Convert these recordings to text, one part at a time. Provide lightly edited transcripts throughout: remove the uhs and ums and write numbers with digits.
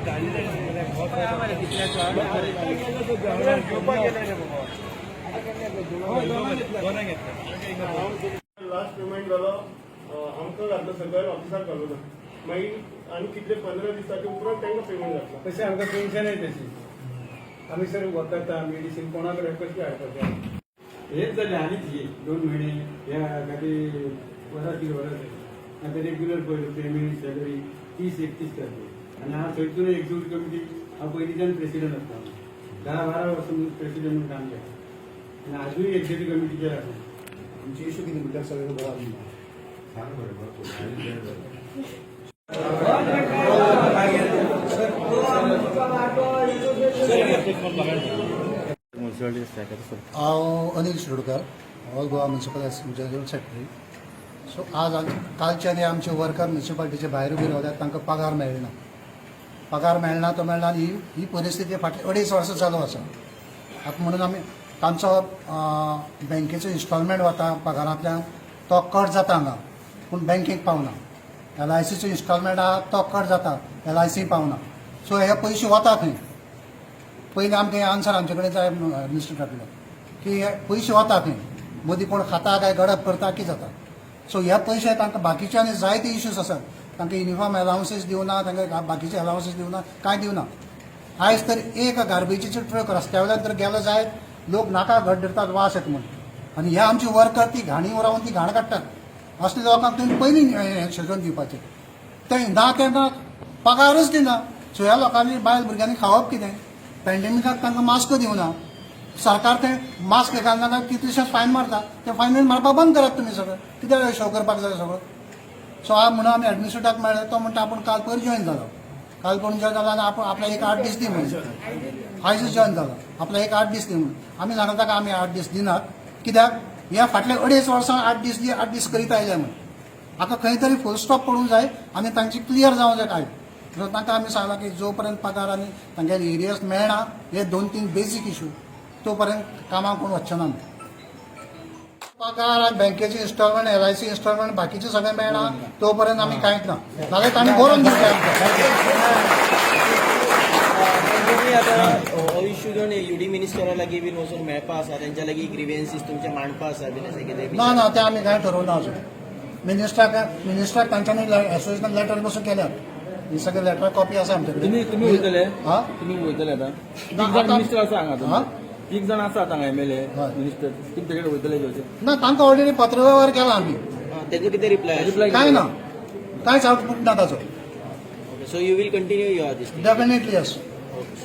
Last payment झालं आमचं घातलं सगळं ऑफिसार घालवलं मागीर आनी कितले 15 दिसाचे उपरांत तांकां पेमेंट घातला. तशें आमकां पेन्शन तशी आमी सर वखदां मेडिसीन कोणा कडेन कशी हाडपाचें हेच जालें आनीच हे 2 म्हयने ह्या खातीर वरां 3 वरां जालीं आतां रेग्युलर पळय पेमेंट सॅलरी 30-31 तारखे आनी हांव थंयसून एक्झिक्युटीव कमिटी हांव पयलींच्यान प्रेसिडेंट आसता 10-12 वर्सां प्रेसिडेंट म्हणून काम केलें आनी आजूय एक्झिक्युटीव कमिटीचेर आसा. आमची इशू कितें म्हणल्यार सगळें बरो आसा सांग हांव Anil Shirodkar all Goa municipal general secretary. So आज कालच्यान आमचे वर्कर म्युनिसिपालिटीचे भायर उबे रावल्यात तांकां पगार मेळना तो मेळना आनी ही परिस्थिती फाटली 2.5 वर्सां चालू आसा. आतां म्हणून आमी तांचो बँकेचो इन्स्टॉलमेंट वता पगारांतल्यान तो कट जाता हांगा पूण बँकेक पावना. LICचो इन्स्टॉलमेंट आहा तो कट जाता LIC पावना. सो हे पयशे वता खंय. पयलीं आमकां आन्सर आमचे कडेन जाय एडमिनिस्ट्रेटराकडल्यान की हे पयशे वता खंय. मदीं कोण खाता काय गडप करता कितें जाता. सो हे पयशे तांकां बाकीचे आनी जायते इश्यूज आसात. तांकां युनिफॉर्म अलावन्सीस दिवना तांकां बाकीचे अलावन्सीस दिवना कांय दिवना. आयज तर एक गार्बेजीचो ट्रक रस्त्या तर गेलो जायत लोक नाका घट धरतात वास येता म्हणून आनी हे आमचे वर्कर ती घाणी रावन ती घाण काडटात. असले लोकांक तुमी पयलीं शिजोवन दिवपाचें ते ना तेन्ना पगारच दिना. सो ह्या लोकांनी बायल भुरग्यांनी खावप कितें. पॅन्डेमिकाक तांकां मास्क दिवना. सरकार ते मास्क घालनाका कितलेशेच फायन मारता. ते फायन मारपाक बंद करात तुमी सगळें कित्याक शो करपाक जाय सगळं. सो आज म्हणून आमी एडमिनिस्ट्रेटराक मेळ्ळे तो म्हणटा आपूण काल पयर जॉईन जालो. काल पण जॉईन जालो आनी आपूण आपल्याक एक 8 दीस दी म्हणून आयजूच जॉईन जालो. आपल्याक एक 8 दीस दी म्हणून आमी सांगता ताका आमी 8 दीस दिनात कित्याक ह्या फाटल्या 2.5 वर्सां 8 दीस करीत आयले म्हणून आतां खंय तरी फूल स्टॉप पडूंक जाय आनी तांची क्लियर जावंक जाय काय. सो तांकां आमी सांगलां की जो पर्यंत पगार आनी तांच्या एरियास मेळना हे 2-3 बेजीक इशू तो पर्यंत कामाक कोण वचचे ना. पगार बँकेचे इन्स्टॉलमेंट LIC इन्स्टॉलमेंट बाकीचे सगळें मेळना तो पर्यंत आमी कांयच ना. जाल्यार तांणी बरोवन इश्यू घेवन UD मिनिस्टरा लागीं बीन वचून मेळपा आसा तेंच्या लागीं ग्रिव्हन्सीस तुमचे मांडपा आसा बीन अशें कितें ना ते आमी कांय ठरवना अजून. मिनिस्टराक तांच्यांनी एसोसिएशन लेटर बसून केल्यात. ही सगळे लेटर कॉपी आसा आमचे कडेन. तुम्ही वयतले आतां मिनिस्टर आसा हांगा एक जाण आसा हांगा MLA मिनिस्टर तुमचे कडेन वयतले घेवचे ना तांकां ऑलरेडी पत्रव्यवहार केला आमी. तेजो कितें रिप्लाय कांय ना कांयच आउटपूट ना ताचो. So you will continue your this definitely yes.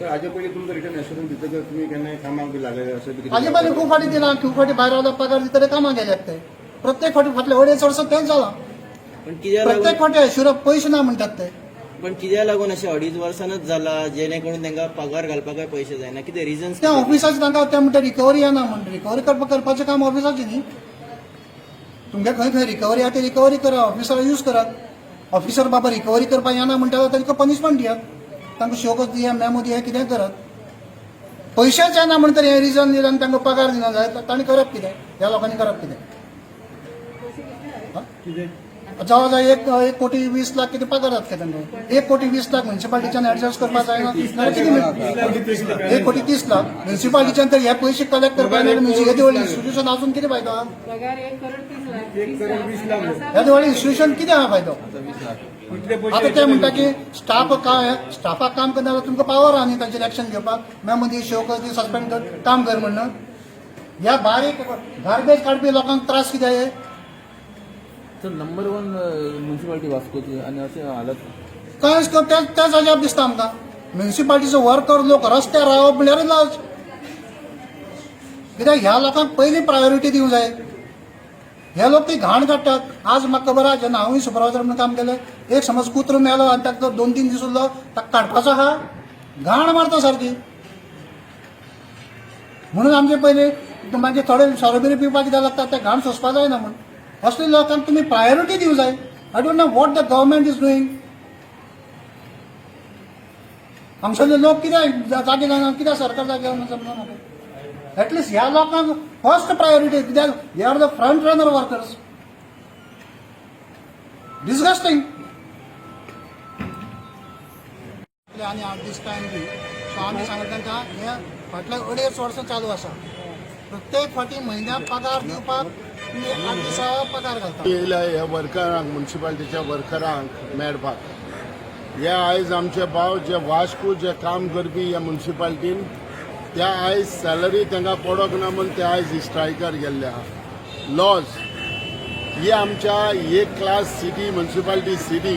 हाजे पयलीं तुमकां रिटर्न एश्युरन्स दितकच तुमी केन्नाय कामाक बी लागले अशें बी हाजे पयलीं खूब फावटी दिला खूब फावटी भायर रावला पगार दितले कामाक गेल्यात ते. प्रत्येक फावटी फाटले 2.5 वर्सां तेंच जाला. पण कित्याक प्रत्येक फावटी एश्युर पयशे ना म्हणटात ते. पण कित्याक लागून अशें 2.5 वर्सांनच जाला जेणे करून तांकां पगार घालपाकय पयशे जायना कितें रिजन्स त्या ऑफिसाचे तांकां ते म्हणटा रिकवरी येना म्हणटा. रिकवरी करपाचें काम ऑफिसाचें न्ही. तुमगे खंय रिकवरी आहा ती रिकवरी करा ऑफिसर यूज करात. ऑफिसर बाबा रिकवरी करपाक येना म्हणटा जाल्यार तांकां पनिशमेंट दियात. तांकां शोकच दिया मेमो दिया कितें करत. पयशेच येना म्हणटा हें रिजन दिलें आनी तांकां पगार दिना जाल्यार तांणी करप कितें. ह्या लोकांनी करप कितें. जवळ जवळ 1 कोटी 20 लाख कितें पगार जाता तांकां. 1 कोटी 20 लाख म्युनिसिपालिटीच्यान एडजस्ट करपाक जायना जाल्यार कितें मेळटा. 1 कोटी 30 लाख म्युनिसिपालिटीच्यान तर हे पयशे कलेक्ट करपाक जाय म्हणजे येदी व्हडली इन्स्टिट्यूशन आसून कितें फायदो. येदी व्हडली इन्स्टिट्यूशन कितें आहा फायदो. आता ते म्हणटा की स्टाफाक काम करना जाल्यार तुमकां पावर आहा न्ही तांचेर एक्शन घेवपाक. मेमो दी शोकस दी सस्पेंड कर काम कर म्हणून. ह्या बारीक गार्बेज काडपी लोकांक त्रास कितें हे. सर नंबर 1 म्युनिसिपालिटी वास्कोची आणि असे हालत कांयच त्याच अजाप दिसता आमकां. म्युनिसिपालिटीचो वर्कर लोक रस्त्यार रावप म्हणल्यार लाज. कित्याक ह्या लोकांक पयलीं प्रायोरिटी दिवंक जाय. हे लोक ती घाण काडटात. आज म्हाका खबर आहा जेन्ना हांवूय सुपरवायझर म्हणून काम केलें एक समज कुत्रो मेलो आनी ताका 2-3 दीस उरलो ताका काडपाचो आहा घाण मारता सारकी. म्हणून आमचे पयलीं मागीर थोडे सोरो पिवपाक कित्याक लागता ते घाण सोंसपाक जायना म्हणून. असले लोकांक तुमी प्रायोरिटी दिवंक जाय. I don't know what the government is doing. हांगसरले लोक कित्याक जागे जायना कित्याक सरकार जागे जावना समजना म्हाका. एटलिस्ट ह्या लोकांक फर्स्ट प्रायोरिटी कित्याक they are the front runner workers. Disgusting. आनी 8 दीस टायम दी. सो आमी सांगले तांकां हे फाटल्या 2.5 वर्सां चालू आसा. प्रत्येक फावटी म्हयन्याक पगार दिवपाक तुमी 8 दिसा पगार घालता. येयल्या ह्या वर्करांक म्युन्सिपाल्टीच्या वर्करांक मेळपाक हे आयज आमचे भाव जे वास्को जे काम करपी ह्या म्युन्सिपाल्टीन त्या आयज सॅलरी तांकां पडोंक ना म्हूण ते आयज स्ट्रायकार गेल्ले आहा. लॉज ही आमच्या एक क्लास सिटी म्युन्सिपाल्टी सिटी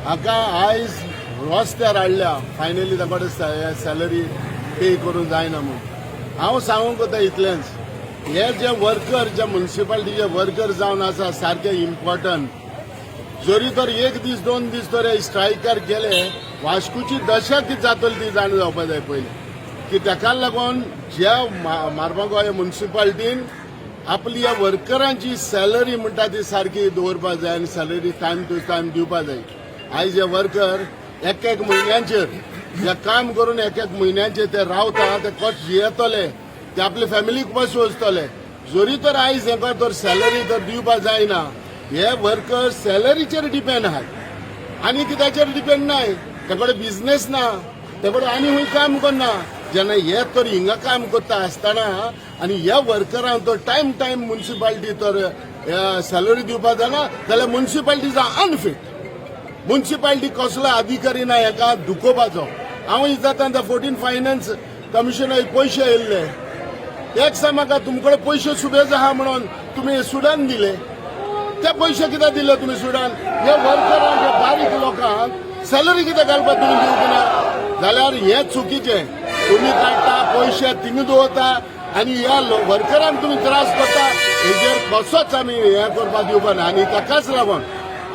हाका आयज रस्त्यार हाडल्या फायनली तांकडे सॅलरी पे करूंक जायना म्हूण. हांव सांगूंक वता इतलेंच हे जे वर्कर जे म्युन्सिपाल्टीचे वर्कर जावन आसा सारके इम्पॉर्टंट. जरी तर 1 दीस 2 दीस तर स्ट्रायकार केले वास्कोची दशा कितें जातली ती जाण जावपाक जाय पयलीं की ताका लागून ज्या मारबागो ह्या म्युन्सिपाल्टीन आपली ह्या वर्करांची सॅलरी म्हणटा ती सारकी दवरपाक जाय आनी सॅलरी टायम टू टायम दिवपाक जाय. आयज हे वर्कर एक म्हयन्यांचेर जे काम करून एक म्हयन्यांचेर ते रावता ते कशे येतले ते आपले फॅमिलीक कशे वचतले. जरी तर आयज हेका तर सॅलरी तर दिवपाक जायना हे वर्कर सॅलरीचेर डिपेंड आहात आनी कित्याचेर डिपेंड नाय. तेकडे बिझनेस ना तेकडे आनी खंय काम करना. जेन्ना हे तर हिंगा काम करता आसतना आनी ह्या वर्करांक तर टायम म्युन्सिपाल्टी तर सॅलरी दिवपाक जायना जाल्यार म्युन्सिपाल्टी इज अनफीट. म्युन्सिपाल्टी कसलो अधिकारी ना हेका दुखोवपाचो. हांव जाता 14 फायनान्स कमिशनर पयशे येयल्ले एक म्हाका तुमकडे पयशे सुबेज आहा म्हणून तुमी सुडान दिले. ते पयशे कित्याक दिले तुमी सुडान. हे वर्करांक हे बारीक लोकांक सॅलरी कित्याक घालपाक तुमी दिवंक ना जाल्यार हे चुकीचें. तुमी काडटा पयशे थिंग दवरता आनी ह्या वर्करांक तुमी त्रास करता हेजेर कसोच आमी हे करपाक दिवपाक ना. आनी ताकाच लागून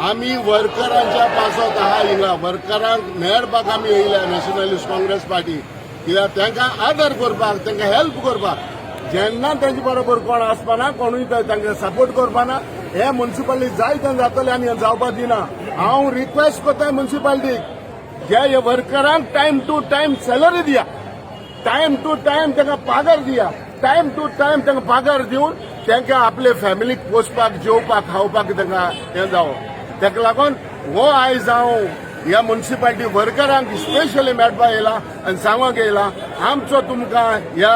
आमी वर्करांच्या पासत आहा हिंगा वर्करांक मेळपाक आमी येयल्या नॅशनलिस्ट काँग्रेस पार्टी. कित्याक तांकां आदर करपाक तांकां हेल्प करपाक जेन्ना तांचे बरोबर कोण आसपाना कोणूय तांकां सपोर्ट करपाना. हे म्युन्सिपाल्टी जाय तें जातलें आनी हें जावपाक दिना. हांव रिक्वेस्ट करता म्युन्सिपाल्टीक जे हे वर्करांक टायम टू टायम सॅलरी दिया. टायम टू टायम तांकां पगार दिया. टायम टू टायम तांकां पगार दिवन तांकां आपले फॅमिलीक पोसपाक जेवपाक खावपाक तांकां हें जावं. ताका लागून हो आयज हांव ह्या म्युन्सिपाल्टी वर्करांक स्पेशली मेळपाक येयला आनी सांगूंक येयला आमचो तुमकां ह्या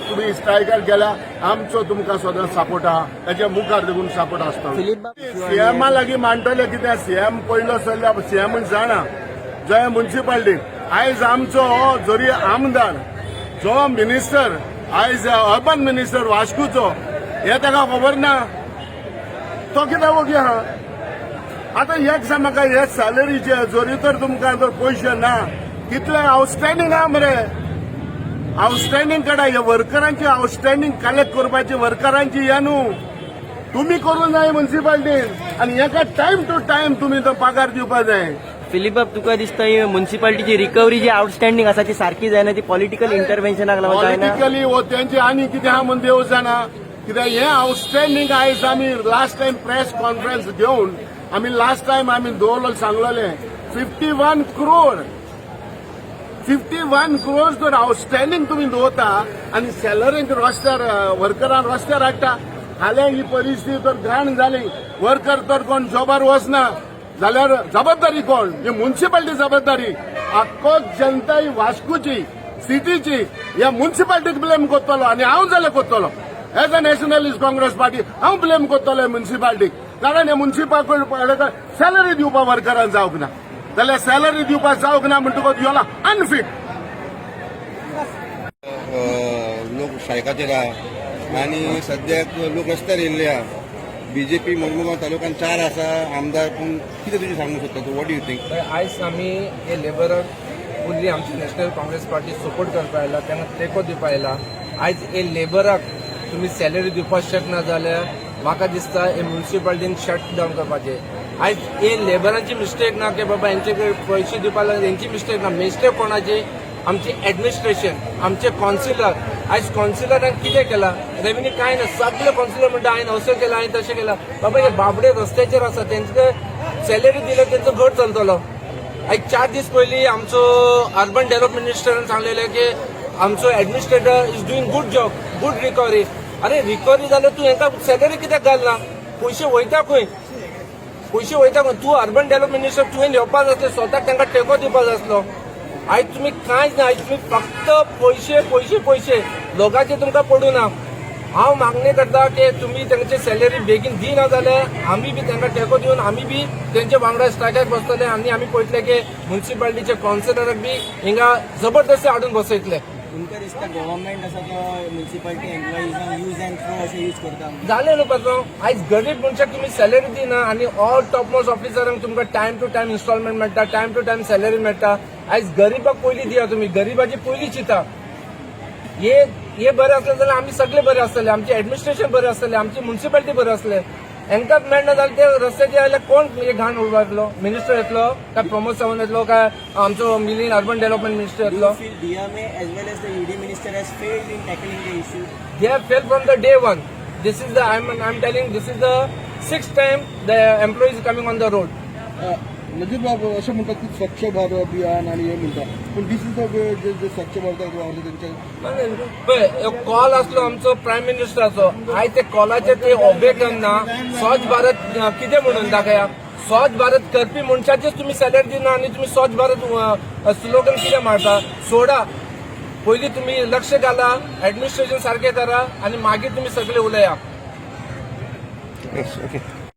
तुमी स्ट्रायकार केल्या आमचो तुमकां सदां सपोर्ट आहा. हेच्या मुखार देखून सपोर्ट आसता. सीएमा लागीं मांडटले कित्याक सीएम पयलो चल्ल्या सीएम जाणा जो ह्या म्युन्सिपाल्टीक आयज आमचो जरी आमदार जो मिनिस्टर आयज अर्बन मिनिस्टर वास्कोचो हे ताका खबर ना तो कित्याक वगी आहा. आतां एक सांग म्हाका हे सॅलरीचे जरी तर तुमकां तर पयशे ना कितले आउटस्टँडींग आहा मरे. आउटस्टँडींग काडा हे वर्करांची आउटस्टँडींग कलेक्ट करपाची वर्करांची हे न्हू तुमी करूंक जाय म्युन्सिपाल्टीन आनी हेका टायम टू टायम तुमी तो पगार दिवपाक जाय. फिलीप बाब तुका दिसता म्युन्सिपाल्टीची रिकवरी जी आउटस्टँडिंग आसा ती सारकी जायना ती पॉलिटिकल इंटरव्हेन्शनाक लागून जायना. पॉलिटिकली वो तेंचे आनी कितें आहा म्हूण देव जाणा. कित्याक हे आउटस्टँडींग आयज आमी लास्ट टायम प्रेस कॉन्फरन्स घेवन आमी लास्ट टायम आमी दवरलो सांगलोले 51 करोड जर आउटस्टँडींग तुमी दवरता आनी सॅलरींक रस्त्यार वर्करांक रस्त्यार हाडटा हाल्या ही परिस्थिती तर घाण जाली. वर्कर तर कोण जॉबार वचना जाल्यार जबाबदारी कोण. ही म्युन्सिपाल्टी जबाबदारी. आख्खो जनता ही वास्कोची सिटीची ह्या म्युन्सिपाल्टीक ब्लेम करतलो आनी हांव जाल्यार करतलो. As a nationalist Congress party हांव ब्लेम करतलो म्युन्सिपाल्टीक. कारण हे म्युन्सिपाल्टी सॅलरी दिवपाक वर्करांक जावंक ना जाल्यार सॅलरी दिवपाक जावंक ना म्हणटकच ह्यो अनफीट. लोक स्ट्रायकाचेर आहा आनी सद्याक लोक रस्त्यार येयल्ले आहा. बीजेपी मडगांव तालुक्यात 4 आसा आमदार. पूण कितें तुजें सांगूंक सोदता तूं वॉट डू यू थिंक. आयज आमी हे लेबराक फुल्ली आमची नॅशनल काँग्रेस पार्टी सपोर्ट करपाक आयला तांकां तेंको दिवपाक आयला. आयज हे लेबराक तुमी सॅलरी दिवपाक शकना जाल्यार म्हाका दिसता हे म्युन्सिपाल्टीन शट डावन करपाचें. आयज हे लेबरांची मिस्टेक ना की बाबा हेंचे पयशे दिवपाक लागले हेंची मिस्टेक ना. मिस्टेक कोणाची आमची एडमिनिस्ट्रेशन आमचे कॉन्सिलर. आयज कॉन्सिलरान कितें केलां रेव्हेन्यू कांय ना. सगळे कॉन्सिलर म्हणटा हांवें असो केला हांवें तशें केला. बाबा हे बाबडे रस्त्याचेर आसा तेंचे सॅलरी दिल्यार तेंचो घर चलतलो. आयज 4 दीस पयलीं आमचो अर्बन डेव्हलपमेंट मिनिस्टरान सांगलेलें की आमचो administrator is doing good job good recovery. अरे रिकवरी जाल्यार तूं हेंकां सॅलरी कित्याक घालना. पयशे वयता खंय पयशे वयता खंय. तूं अर्बन डेव्हलपमेंट मिनिस्टर तुवें येवपाक जाय स्वताक तांकां टेको दिवपाक जाय आसलो. आयज तुम्ही कांयच ना, आयज तुम्ही फक्त पैसे पैसे पैसे लोकांचे तुमकां पडू ना. हांव मागणी करता की तुम्ही त्यांची सॅलरी बेगीन दिना जाल्यार आमी बी तांकां तेंको दिवन आमी बी तेंचे वांगडा स्ट्रायकाक बसतले आनी आमी पळयतले की म्युन्सिपालिटीचे कावन्सिलराक बी हिंगा जबरदस्ती हाडून बसयतले. तुमकां दिसता गव्हर्नमेंट आसा तो म्युन्सिपालिटी एम्प्लॉईजांक यूज अँड थ्रो अशें यूज करता. झाले न्हू पात्रांव, आयज गरीब मनशाक तुम्ही सॅलरी दिना आनी ऑल टॉप मोस्ट ऑफिसरांक तुमकां टायम टू टायम इन्स्टॉलमेंट मेळटा, टायम टू टायम सॅलरी मेळटा. आयज गरीबाक पयलीं दिया तुम्ही, गरीबाची पयलीं चिंता. हे बरें असलें जाल्यार आमी सगळे बरें आसतले, आमचे ऍडमिनिस्ट्रेशन बरें आसतलें, आमची म्युन्सिपालिटी बरें आसलें. हांकांच मेळना जाल्यार ते रस्त्याचेर आयल्यार कोण हे घाण उडयतलो? मिनिस्टर येतलो काय प्रमोद सावंत येतलो काय आमचो मिलीन अर्बन डेव्हलपमेंट मिनिस्टर येतलो? DMA as well as the ED minister has failed in tackling the issue. They have failed from the day one. This is the I'm telling this is the 6th time the employees coming on the road. Nazir बाबू असे म्हणतात की स्वच्छ भारत अभियान आणि हे म्हणतात, पण दिस इज जे स्वच्छ भारताक त्यांच्या कॉल असलो आमचो प्रायम मिनिस्टराचो, आयज ते कॉलाचे ते ओबे करना. स्वच्छ भारत कितें म्हणून दाखया? स्वच्छ भारत करपी मनशाचेच तुम्ही सॅलरी दिना आनी तुम्ही स्वच्छ भारत स्लोगन कितें मारता? सोडा, पयलीं तुम्ही लक्ष घाला, ऍडमिनिस्ट्रेशन सारकें करा आनी मागीर तुम्ही सगळे उलया. ओके.